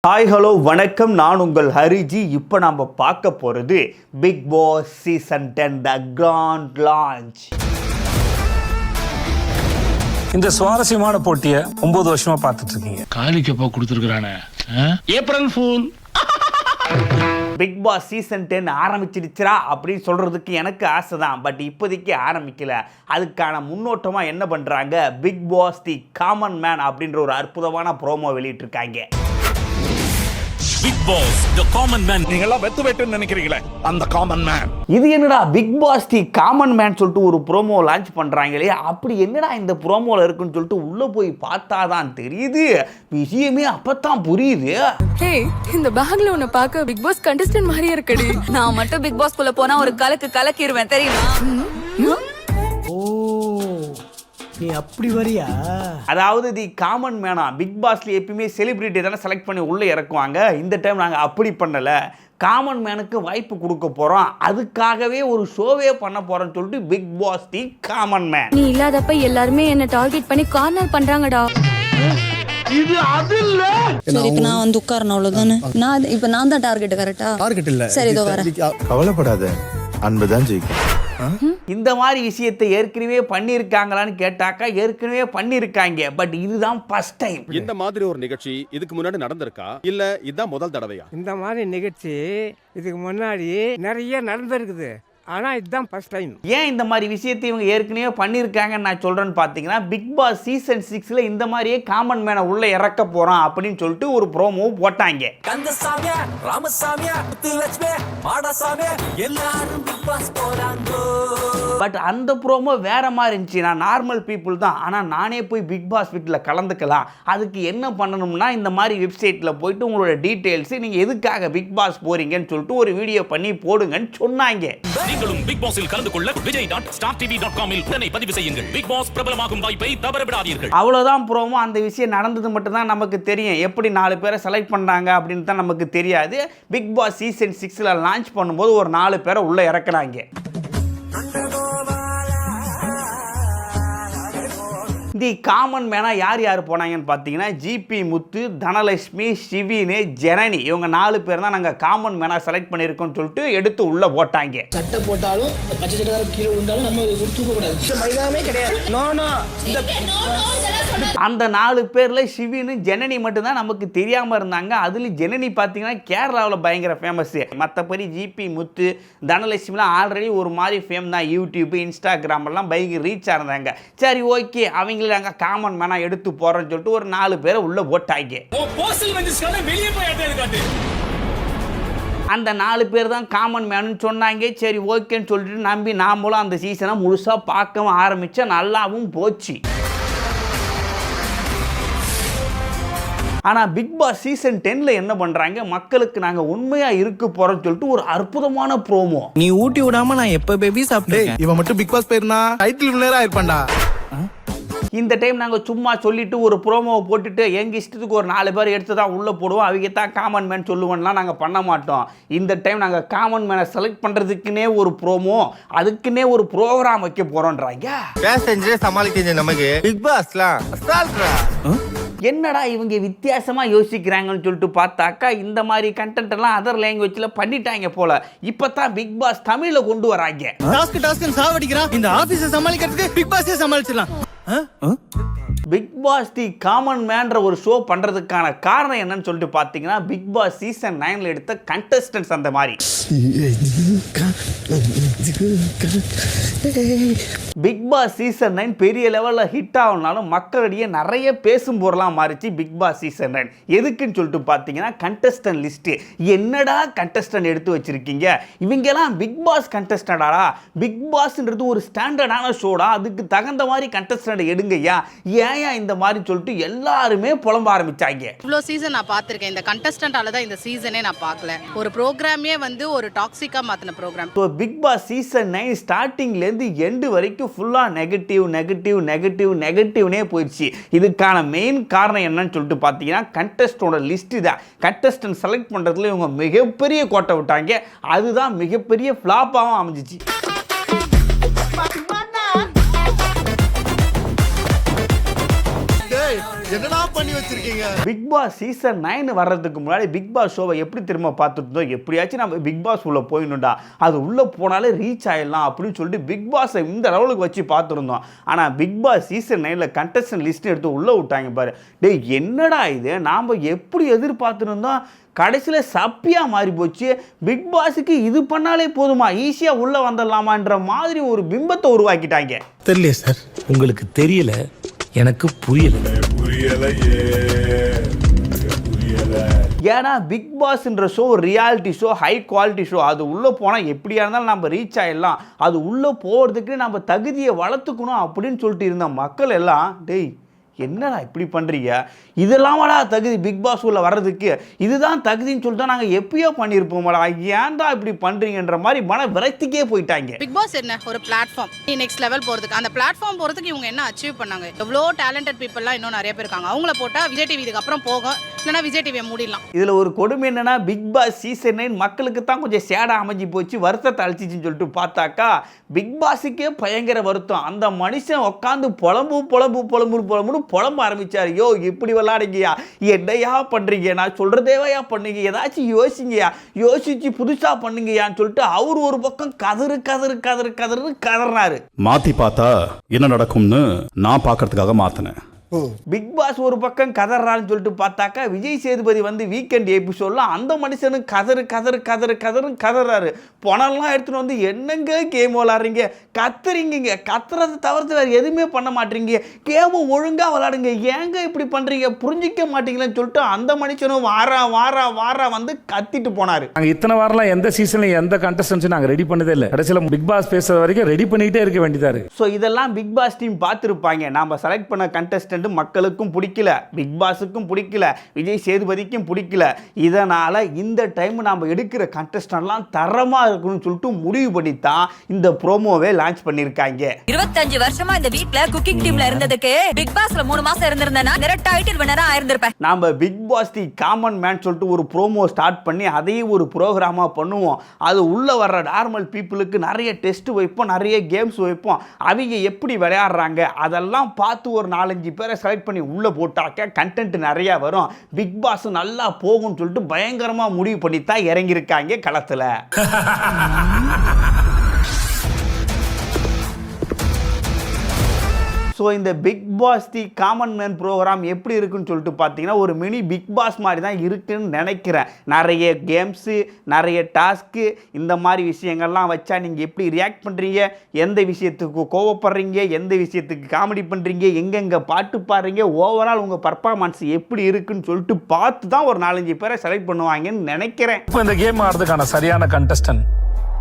Hi hello வணக்கம், நான் உங்கள் ஹரிஜி. இப்போ நம்ம பார்க்க போகிறது Bigg Boss season 10 the grand launch. இந்த சுவாரஸ்யமான போட்டியை 9 வருஷமா பார்த்துட்டு இருக்கீங்க. காலிக்கப்பா கொடுத்துருக்கானே April fool. Bigg Boss season 10 ஆரம்பிச்சிடுச்சா அப்படின்னு சொல்கிறதுக்கு எனக்கு ஆசை தான். பட் இப்போதைக்கு ஆரம்பிக்கல. அதுக்கான முன்னோட்டமாக என்ன பண்ணுறாங்க, Bigg Boss the common man அப்படின்ற ஒரு அற்புதமான ப்ரோமோ வெளியிட்டிருக்காங்க. Bigg Boss the common man. நீங்க எல்லாம் வெத்து வெட்டுன்னு நினைக்கிறீங்களே, அந்த காமன் மேன். இது என்னடா Bigg Boss the common man சொல்லிட்டு ஒரு ப்ரோமோ லான்ச் பண்ணுறாங்களே, அப்படி என்னடா இந்த ப்ரோமோவில் இருக்குன்னு சொல்லிட்டு உள்ளே போய் பார்த்தா தான் தெரியுது. விஷயமே அப்பதான் புரியுது. ஹே, இந்த பேக்ல உன்னை பார்க்க பிக் பாஸ் கண்டஸ்டன்ட் மாதிரியே இருக்கடி. நான் மட்டும் பிக் பாஸ் குள்ள போனா ஒரு கலக்கிடுவேன் தெரியுமா? நீ அப்படி வரியா? அதாவது தி காமன் மேனா பிக் பாஸ்ல எப்பயுமே செலிபிரிட்டி தானே செலக்ட் பண்ணி உள்ளே இறக்குவாங்க. இந்த டைம் நாங்கள் அப்படி பண்ணலை. காமன் மேனுக்கு வாய்ப்பு கொடுக்க போகிறோம், அதுக்காகவே ஒரு ஷோவே பண்ண போகிறோன்னு சொல்லிட்டு Bigg Boss the common man. நீ இல்லாதப்ப எல்லாருமே என்ன டார்கெட் பண்ணி கார்னர் பண்றாங்கடா. இது அது இல்ல. சரி, இப்ப நான் வந்து உட்காரணும் அவ்வளவுதானே. நான் தான் டார்கெட். கரெக்டா? டார்கெட் இல்ல. சரி, இதோ வரேன். கவலைப்படாத, அன்புதான் ஜெயிக்கும். இந்த மாதிரி விஷயத்தை ஏற்கனவே பண்ணியிருக்காங்களான்னு கேட்டாக்கா ஏற்கனவே பண்ணியிருக்காங்க. பட் இதுதான் ஃபர்ஸ்ட் டைம். இந்த மாதிரி ஒரு நிகழ்ச்சி இதுக்கு முன்னாடி நடந்திருக்கா, இல்ல இதுதான் முதல் தடவையா? இந்த மாதிரி நிகழ்ச்சி இதுக்கு முன்னாடி நிறைய நடந்திருக்குது, ஆனா இதுதான் ஃபர்ஸ்ட் டைம். ஏன் இந்த மாதிரி விஷயத்தை இவங்க ஏற்கனவே பண்ணியிருக்காங்கன்னு நான் சொல்கிறேன்னு பார்த்தீங்கன்னா, பிக் பாஸ் சீசன் 6 இந்த மாதிரியே காமன் மேனை உள்ளே இறக்க போகிறோம் அப்படின்னு சொல்லிட்டு ஒரு ப்ரோமோ போட்டாங்க. பட் அந்த ப்ரோமோ வேற மாதிரி இருந்துச்சு. நான் நார்மல் பீப்புள் தான், ஆனால் நானே போய் பிக் பாஸ் வீட்டில் கலந்துக்கலாம். அதுக்கு என்ன பண்ணணும்னா, இந்த மாதிரி வெப்சைட்டில் போயிட்டு உங்களோட டீட்டெயில்ஸ், நீங்கள் எதுக்காக பிக் பாஸ் போகிறீங்கன்னு சொல்லிட்டு ஒரு வீடியோ பண்ணி போடுங்கன்னு சொன்னாங்க. நீங்களும் பிக் பாஸில் கலந்து கொள்ள vijay.startv.com இல் உடனே பதிவு செய்யுங்கள். பிக் பாஸ் பிரபலமாகும் வாய்ப்பை தவறவிடாதீர்கள். அவ்வளோதான் ப்ரோமோ. அந்த விஷயம் நடந்தது மட்டும் தான் நமக்கு தெரியும். எப்படி 4 பேரை செலக்ட் பண்ணாங்க அப்படின்னு தான் நமக்கு தெரியாது. பிக் பாஸ் சீசன் 6 லான்ச் பண்ணும்போது ஒரு 4 பேரை உள்ளே இறக்குறாங்க. தி காமன் மேனா யார் யார் போனாங்கன்னு பார்த்தீங்கன்னா, ஜிபி முத்து, தனலட்சுமி, சிவினு, ஜனனி, இவங்க 4 பேர் தான் நாங்கள் காமன் மேனா செலக்ட் பண்ணியிருக்கோம்னு சொல்லிட்டு எடுத்து உள்ளே போட்டாங்க. சட்டை போட்டாலும் பச்சை சட்டை கீழே விழுந்தாலும் நம்ம தூக்க கூடாது, மைதானமே கிடையாது. அந்த 4 பேரில் சிவினு, ஜனனி மட்டும்தான் நமக்கு தெரியாமல் இருந்தாங்க. அதுலேயும் ஜனனி பார்த்தீங்கன்னா கேரளாவில் பயங்கர ஃபேமஸ்ஸு. மற்றபடி ஜிபி முத்து, தனலட்சுமிலாம் ஆல்ரெடி ஒரு மாதிரி ஃபேம் தான். யூடியூப், இன்ஸ்டாகிராமெல்லாம் பயங்கர ரீச்சாக இருந்தாங்க. சரி, ஓகே, அவங்கள நாங்கள் காமன் மேனா எடுத்து போகிறோன்னு சொல்லிட்டு ஒரு 4 பேரை உள்ளே போட்டாங்க. அந்த 4 பேர் தான் காமன் மேனு சொன்னாங்க. சரி, ஓகேன்னு சொல்லிட்டு நம்பி நாமளும் அந்த சீசனை முழுசாக பார்க்கவும் ஆரம்பித்தா நல்லாவும் போச்சு. ஆனால் பிக் பாஸ் சீசன் 10 என்ன பண்ணுறாங்க, மக்களுக்கு நாங்கள் உண்மையாக இருக்க போகிறோம்னு சொல்லிட்டு ஒரு அற்புதமான ப்ரோமோ. நீ ஊட்டி விடாம நான் எப்ப பேபி சாப்பிட்டேன். இவன் மட்டும் பிக் பாஸ் போயிருந்தா டைட்டில் வின்னரா இருப்பான்டா. இந்த டைம் நாங்கள் சும்மா சொல்லிட்டு ஒரு ப்ரோமோவை போட்டுட்டு எங்கள் இஷ்டத்துக்கு ஒரு 4 பேர் எடுத்து தான் உள்ளே போடுவோம், அவங்க தான் காமன் மேன் சொல்லுவோம்லாம் நாங்கள் பண்ண மாட்டோம். இந்த டைம் நாங்கள் காமன் மேனை செலக்ட் பண்ணுறதுக்குன்னே ஒரு ப்ரோமோ, அதுக்குன்னே ஒரு ப்ரோக்ராம் வைக்க போகிறோன்றாங்க. பேசஞ்சரே சமாளிக்க நமக்கு பிக் பாஸ்லாம் என்னடா இவங்க வித்தியாசமாக யோசிக்கிறாங்கன்னு சொல்லிட்டு பார்த்தாக்கா இந்த மாதிரி கண்டென்ட் எல்லாம் அதர் லாங்குவேஜில் பண்ணிட்டாங்க போல. இப்போ தான் பிக் பாஸ் தமிழில் கொண்டு வராங்க. டாஸ்க் சாவடிக்கிறான். இந்த ஆபீஸை சமாளிக்கிறதுக்கு பிக் பாஸே சமாளிச்சிடலாம். பிக் பாஸ் தி காமன் மேன்ற ஒரு ஷோ பண்ணுறதுக்கான காரணம் என்னன்னு சொல்லிட்டு பார்த்தீங்கன்னா, பிக் பாஸ் சீசன் 9 எடுத்த கண்டஸ்டன்ஸ் அந்த மாதிரி. பிக் பாஸ் சீசன் 9 பெரிய லெவலில் ஹிட் ஆகணும்னாலும் மக்களிடையே நிறைய பேசும் பொருளாக மாறிச்சு பிக் பாஸ் சீசன் 9. எதுக்குன்னு சொல்லிட்டு பார்த்தீங்கன்னா, கண்டஸ்டன்ட் லிஸ்ட்டு. என்னடா கண்டஸ்டன்ட் எடுத்து வச்சுருக்கீங்க, இவங்கெல்லாம் பிக் பாஸ் கண்டஸ்டண்டாடா? பிக் பாஸ்ன்றது ஒரு ஸ்டாண்டர்டான ஷோடா, அதுக்கு தகுந்த மாதிரி கண்டஸ்டன்ட் எடுங்கய்யா, ஏன் இந்த மாதிரி சொல்லிட்டு எல்லாருமே புலம்ப ஆரம்பிச்சாங்க. இவ்வளோ சீசன் நான் பார்த்துருக்கேன். இந்த கண்டஸ்டன்டால தான் இந்த சீசனே நான் பார்க்கல. ஒரு ப்ரோக்ராமே வந்து ஒரு டாக்ஸிக்காக மாற்றின program. So Bigg Boss season 9 ஸ்டார்டிங்லேருந்து எண்டு வரைக்கும் ஃபுல்லாக நெகட்டிவ்னே போயிடுச்சு. இதுக்கான மெயின் காரணம் என்னன்னு சொல்லிட்டு பார்த்தீங்கன்னா, கண்டஸ்டோட லிஸ்ட்டு தான். கண்டஸ்டன்ட் செலக்ட் பண்ணுறதுல இவங்க மிகப்பெரிய கோட்டை விட்டாங்க. அதுதான் மிகப்பெரிய ஃப்ளாப்பாகவும் அமைஞ்சிச்சு. என்னடா பண்ணி வச்சிருக்கீங்க? பிக் பாஸ் சீசன் 9 வர்றதுக்கு முன்னாடி பிக் பாஸ் ஷோவை எப்படி திரும்ப பார்த்துட்டு இருந்தோம், எப்படியாச்சும் நம்ம பிக் பாஸ் உள்ள போயிடணும்டா, அது உள்ள போனாலே ரீச் ஆயிடலாம் அப்படின்னு சொல்லிட்டு பிக் பாஸை இந்த லெவலுக்கு வச்சு பார்த்துருந்தோம். ஆனால் பிக் பாஸ் சீசன் 9ல் கண்டஸ்டன்ட் லிஸ்ட் எடுத்து உள்ள விட்டாங்க பாரு. டேய் என்னடா இது, நாம் எப்படி எதிர்பார்த்துருந்தோம், கடைசியில் சப்பியாக மாறி போச்சு. பிக் பாஸுக்கு இது பண்ணாலே போதுமா, ஈஸியாக உள்ளே வந்துடலாமான்ற மாதிரி ஒரு பிம்பத்தை உருவாக்கிட்டாங்க. தெரியல சார். உங்களுக்கு தெரியல, எனக்கு புரியல. ஏன்னா பிக் பாஸ்ன்ற show reality show, high quality show. அது உள்ளே போனால் எப்படியா இருந்தாலும் நம்ம ரீச் ஆகிடலாம், அது உள்ளே போகிறதுக்கு நம்ம தகுதியை வளர்த்துக்கணும் அப்படின்னு சொல்லிட்டு இருந்த மக்கள் எல்லாம், டேய் என்னடா இப்படி பண்ணுறீங்க, இதெல்லாமடா தகுதி பிக் பாஸ் உள்ள வர்றதுக்கு, இதுதான் தகுதின்னு சொல்லிட்டு நாங்கள் எப்பயோ பண்ணியிருப்போம்டா, ஏன்டா இப்படி பண்ணுறீங்கன்ற மாதிரி மன விரக்திக்கே போயிட்டாங்க. பிக் பாஸ் என்ன ஒரு பிளாட்ஃபார்ம், நெக்ஸ்ட் லெவல் போகிறதுக்கு. அந்த பிளாட்ஃபார்ம் போகிறதுக்கு இவங்க என்ன அச்சீவ் பண்ணாங்க? எவ்வளோ டேலண்டட் பீப்புளெலாம் இன்னும் நிறைய பேர் இருக்காங்க. அவங்கள போட்டால் விஜய் டிவி இதுக்கு அப்புறம் போகும், இல்லைனா விஜய் டிவியை மூடிடலாம். இதில் ஒரு கொடுமை என்னன்னா, பிக் பாஸ் சீசன் 9 மக்களுக்கு தான் கொஞ்சம் சேடாக அமைஞ்சு போச்சு, வருத்தத்தை அழிச்சிச்சின்னு சொல்லிட்டு பார்த்தாக்கா பிக் பாஸுக்கே பயங்கர வருத்தம். அந்த மனுஷன் உட்காந்து புலம்புன்னு புலம்ப ஆரம்பிச்சார். யோ இப்படி விளாடுங்கயா, என்னையா பண்ணுறீங்க, நான் சொல்கிறதேவையா பண்ணுங்க, ஏதாச்சும் யோசிங்கயா, யோசிச்சு புதுசாக பண்ணுங்கயான்னு சொல்லிட்டு அவர் ஒரு பக்கம் கதறினாரு. மாத்தி பார்த்தா என்ன நடக்கும்னு நான் பார்க்கறதுக்காக மாத்தினேன். பிக் பாஸ் ஒரு பக்கம் கதறான்னு சொல்லிட்டு பார்த்தாக்கா விஜய் சேதுபதி வந்து வீக்கெண்ட் எபிசோட்லாம் அந்த மனுஷனு கதறாரு. பணம்லாம் எடுத்துன்னு வந்து என்னங்க கேம் விளாடுறீங்க, கத்துறீங்க, கத்துறதை தவிர்த்து வேறு எதுவுமே பண்ண மாட்டீங்க, கேமு ஒழுங்காக விளாடுங்க, ஏங்க இப்படி பண்ணுறீங்க, புரிஞ்சிக்க மாட்டீங்களேன்னு சொல்லிட்டு அந்த மனுஷனும் வாரா வந்து கத்திட்டு போனார். நாங்கள் இத்தனை வாரம்லாம் எந்த சீசன்லையும் எந்த கண்டஸ்டன்ஸும் நாங்கள் ரெடி பண்ணதே இல்லை. கடைசியில் பிக் பாஸ் பேசுகிற வரைக்கும் ரெடி பண்ணிக்கிட்டே இருக்க வேண்டியதாரு. ஸோ இதெல்லாம் பிக் பாஸ் டீம் பார்த்துருப்பாங்க. நாம் செலக்ட் பண்ண கண்டஸ்டன்ட் மக்களுக்கும் பிடிக்கல, பிக் பாஸுக்கும் பிடிக்கல, விஜய் சேதுபதிக்கும் பிடிக்கல. இதனால் இந்த டைம் நாம் எடுக்கிற கண்டஸ்டன்ட்லாம் தரமாக இருக்கணும்னு சொல்லிட்டு முடிவு பண்ணி தான் இந்த ப்ரோமோவே லான்ச் பண்ணியிருக்காங்க. 25 வருஷமா இந்த வீட்ல குக்கிங் டீம்ல இருந்ததுக்கு பிக் பாஸ்ல 3 மாசம் இருந்திருந்தேன்னா டைரக்ட் டைட்டில் வின்னரா ஆயிருந்திருப்பேன். நாம Bigg Boss the common man சொல்லிட்டு ஒரு ப்ரோமோ ஸ்டார்ட் பண்ணி அதையும் ஒரு ப்ரோக்ராமாக பண்ணுவோம். அது உள்ளே வர்ற நார்மல் பீப்புளுக்கு நிறைய டெஸ்ட் வைப்போம், நிறைய கேம்ஸ் வைப்போம், அவங்க எப்படி விளையாடுறாங்க அதெல்லாம் பார்த்து ஒரு 4-5 பேரை செலக்ட் பண்ணி உள்ளே போட்டாக்க கண்டென்ட் நிறையா வரும், பிக் பாஸ் நல்லா போகும்னு சொல்லிட்டு பயங்கரமாக முடிவு பண்ணி தான் இறங்கியிருக்காங்க களத்தில். ஸோ இந்த Bigg Boss the common man program எப்படி இருக்குன்னு சொல்லிட்டு பார்த்தீங்கன்னா ஒரு மினி பிக் பாஸ் மாதிரி தான் இருக்குன்னு நினைக்கிறேன். நிறைய கேம்ஸு, நிறைய டாஸ்க்கு, இந்த மாதிரி விஷயங்கள்லாம் வச்சா நீங்கள் எப்படி ரியாக்ட் பண்ணுறீங்க, எந்த விஷயத்துக்கு கோவப்படுறீங்க, எந்த விஷயத்துக்கு காமெடி பண்ணுறீங்க, எங்கெங்கே பாட்டு பாடுறீங்க, ஓவரால் உங்கள் பர்ஃபார்மன்ஸ் எப்படி இருக்குன்னு சொல்லிட்டு பார்த்து தான் ஒரு 4-5 பேரை செலக்ட் பண்ணுவாங்கன்னு நினைக்கிறேன். இப்போ இந்த கேம் ஆடுறதுக்கான சரியான கண்டஸ்டன்ட்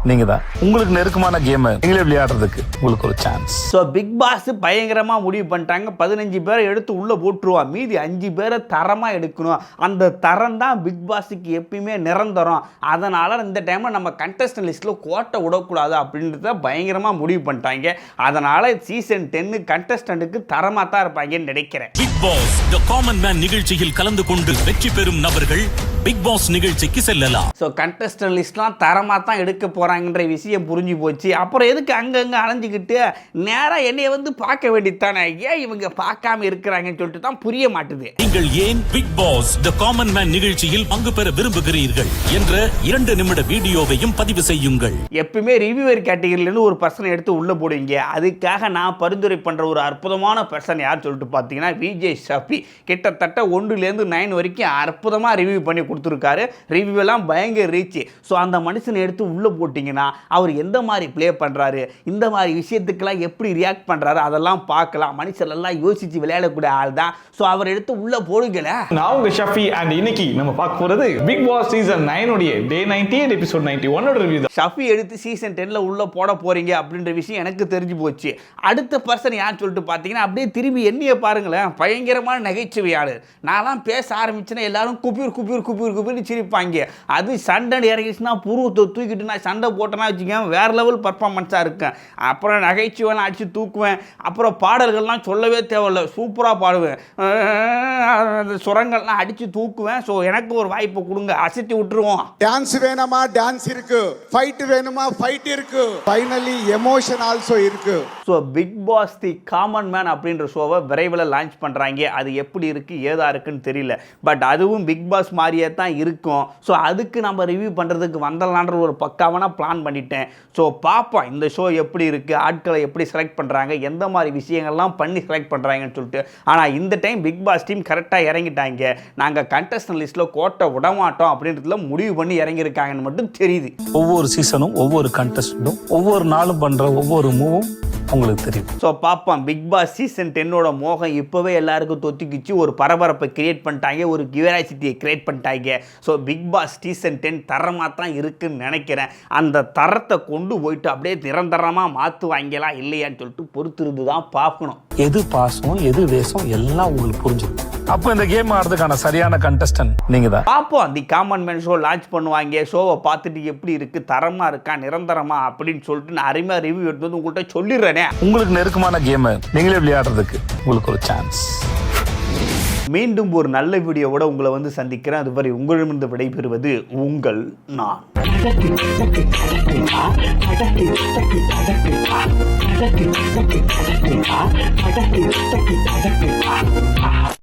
நீங்க தான். உங்களுக்கு நெருக்கமான கேம் நீங்களே விளையாடுறதுக்கு உங்களுக்கு ஒரு சான்ஸ். ஸோ பிக் பாஸ் பயங்கரமாக முடிவு பண்ணிட்டாங்க, 15 பேரை எடுத்து உள்ளே போட்டுருவான், மீதி 5 பேரை தரமாக எடுக்கணும். அந்த தரம் தான் பிக் பாஸுக்கு எப்பயுமே நிரந்தரம். அதனால் இந்த டைமில் நம்ம கண்டஸ்டன்ட் லிஸ்ட்டில் கோட்டை விடக்கூடாது அப்படின்றத பயங்கரமாக முடிவு பண்ணிட்டாங்க. அதனால் சீசன் 10 கண்டஸ்டன்ட்டுக்கு தரமாக தான் இருப்பாங்கன்னு நினைக்கிறேன். Bigg Boss the common man நிகழ்ச்சியில் கலந்து கொண்டு வெற்றி பெறும் நபர்கள் பிக் பாஸ் நிகழ்ச்சிக்கு செல்லலாம். ஸோ கண்டஸ்டன்ட் லிஸ்ட்லாம் தரமாக தான் எடுக்க போகிறாங்கன்ற விஷயம் புரிஞ்சு போச்சு. அப்புறம் எதுக்கு அங்கங்கே அலைஞ்சிக்கிட்டு நேராக என்னைய வந்து பார்க்க வேண்டியதானே, ஏன் இவங்க பார்க்காம இருக்கிறாங்கன்னு சொல்லிட்டு தான் புரிய மாட்டுது. நீங்கள் ஏன் Bigg Boss the common man நிகழ்ச்சியில் பங்கு பெற விரும்புகிறீர்கள் என்ற 2 நிமிட வீடியோவையும் பதிவு செய்யுங்கள். எப்பவுமே ரிவ்யூவர் கேட்டகரியிலேருந்து ஒரு பர்சனை எடுத்து உள்ளே போடுவீங்க. அதுக்காக நான் பரிந்துரை பண்ணுற ஒரு அற்புதமான பர்சன் யார் சொல்லிட்டு பார்த்தீங்கன்னா விஜய் ஷஃபி. கிட்டத்தட்ட 1லேருந்து 9 வரைக்கும் அற்புதமாக ரிவ்யூ பண்ணி கொடுத்துருக்காரு. ரிவ்யூ எல்லாம் பயங்கர ரீச். ஸோ அந்த மனுஷனை எடுத்து உள்ளே போட்டிங்கன்னா அவர் எந்த மாதிரி ப்ளே பண்ணுறாரு, இந்த மாதிரி விஷயத்துக்கெல்லாம் எப்படி ரியாக்ட் பண்ணுறாரு அதெல்லாம் பார்க்கலாம். மனுஷரெல்லாம் யோசித்து விளையாடக்கூடிய ஆள் தான். ஸோ அவர் எடுத்து உள்ளே போடுங்கள. நான் உங்க ஷஃபி அண்ட் இன்னைக்கு நம்ம பார்க்க போகிறது பிக் பாஸ் சீசன் 9 உடைய டே 98 எபிசோட் 91 ரிவ்யூ தான். ஷஃபி எடுத்து சீசன் 10ல் உள்ளே போட போகிறீங்க அப்படின்ற விஷயம் எனக்கு தெரிஞ்சு போச்சு. அடுத்த பர்சன் யார் சொல்லிட்டு பார்த்தீங்கன்னா அப்படியே திரும்பி எண்ணிய பாருங்களேன், பயங்கரமான நகைச்சுவையாளர். நான்லாம் பேச ஆரம்பிச்சேன்னா எல்லாரும் குபியூர் குபிர் சிரிப்பாங்க. அது சண்டை இறங்கிச்சுன்னா புருவத்தை தூக்கிட்டு நான் சண்டை போட்டேன்னா வச்சுக்கேன் வேற லெவல் பர்ஃபார்மன்ஸாக இருக்கேன். அப்புறம் நகைச்சுவைலாம் அடித்து தூக்குவேன். அப்புறம் பாடல்கள்லாம் சொல்லவே தேவையில்லை, சூப்பராக பாடுவேன். அந்த சுரங்கள்லாம் அடித்து தூக்குவேன். ஸோ எனக்கு ஒரு வாய்ப்பு கொடுங்க, அசத்தி விட்டுருவோம். டான்ஸ் வேணுமா டான்ஸ் இருக்கு, ஃபைட் வேணுமா ஃபைட் இருக்கு, ஃபைனலி எமோஷன் ஆல்சோ இருக்கு. So Bigg Boss the common man அப்படின்ற ஷோவை விரைவில் லான்ச் பண்ணுறாங்க. அது எப்படி இருக்குது ஏதா இருக்குன்னு தெரியல. பட் அதுவும் பிக் பாஸ் மாதிரியே தான் இருக்கும். ஸோ அதுக்கு நம்ம ரிவ்யூ பண்ணுறதுக்கு வந்தலான்ற ஒரு பக்காவான பிளான் பண்ணிட்டேன். ஸோ பார்ப்போம் இந்த ஷோ எப்படி இருக்குது, ஆட்களை எப்படி செலக்ட் பண்ணுறாங்க, எந்த மாதிரி விஷயங்கள்லாம் பண்ணி செலக்ட் பண்ணுறாங்கன்னு சொல்லிட்டு. ஆனால் இந்த டைம் பிக் பாஸ் டீம் கரெக்டாக இறங்கிட்டாங்க. நாங்கள் கண்டஸ்டன்ட் லிஸ்ட்டில் கோட்டை விடமாட்டோம் அப்படின்றதுல முடிவு பண்ணி இறங்கியிருக்காங்கன்னு மட்டும் தெரியுது. ஒவ்வொரு சீசனும் ஒவ்வொரு கண்டஸ்டன்ட்டும் ஒவ்வொரு நாளும் பண்ற ஒவ்வொரு மூவும் உங்களுக்கு தெரியும். ஸோ பார்ப்போம். பிக் பாஸ் சீசன் 10ஓட மோகம் இப்போவே எல்லாருக்கும் தொத்திக்கிச்சு, ஒரு பரபரப்பை கிரியேட் பண்ணிட்டாங்க, ஒரு கியூரியாசிட்டியை கிரியேட் பண்ணிட்டாங்க. ஸோ பிக் பாஸ் சீசன் 10 தரமாக தான் இருக்குன்னு நினைக்கிறேன். அந்த தரத்தை கொண்டு போயிட்டு அப்படியே நிரந்தரமாக மாற்றுவாங்களா இல்லையான்னு சொல்லிட்டு பொறுத்திருந்து தான் பார்க்கணும். எது பாசம் எது வேஷம் எல்லாம் உங்களுக்கு புரிஞ்சிடும். அப்போ இந்த கேம் ஆடுறதுக்கான சரியான கண்டஸ்டன்ட் நீங்க தான். பார்ப்போம். தி காமன் மேன் ஷோ லான்ச் பண்ணுவாங்க. ஷோவை பார்த்துட்டு எப்படி இருக்குது, தரமாக இருக்கா நிரந்தரமா அப்படின்னு சொல்லிட்டு நான் அருமையாக ரிவ்யூ எடுத்து வந்து உங்கள்கிட்ட சொல்லிடுறேனே. உங்களுக்கு நெருக்கமான கேமை நீங்களே விளையாடுறதுக்கு உங்களுக்கு ஒரு சான்ஸ். மீண்டும் ஒரு நல்ல வீடியோவோட உங்களை வந்து சந்திக்கிறேன். அதுவரை உங்களிடமிருந்து விடைபெறுவது உங்கள் நான்.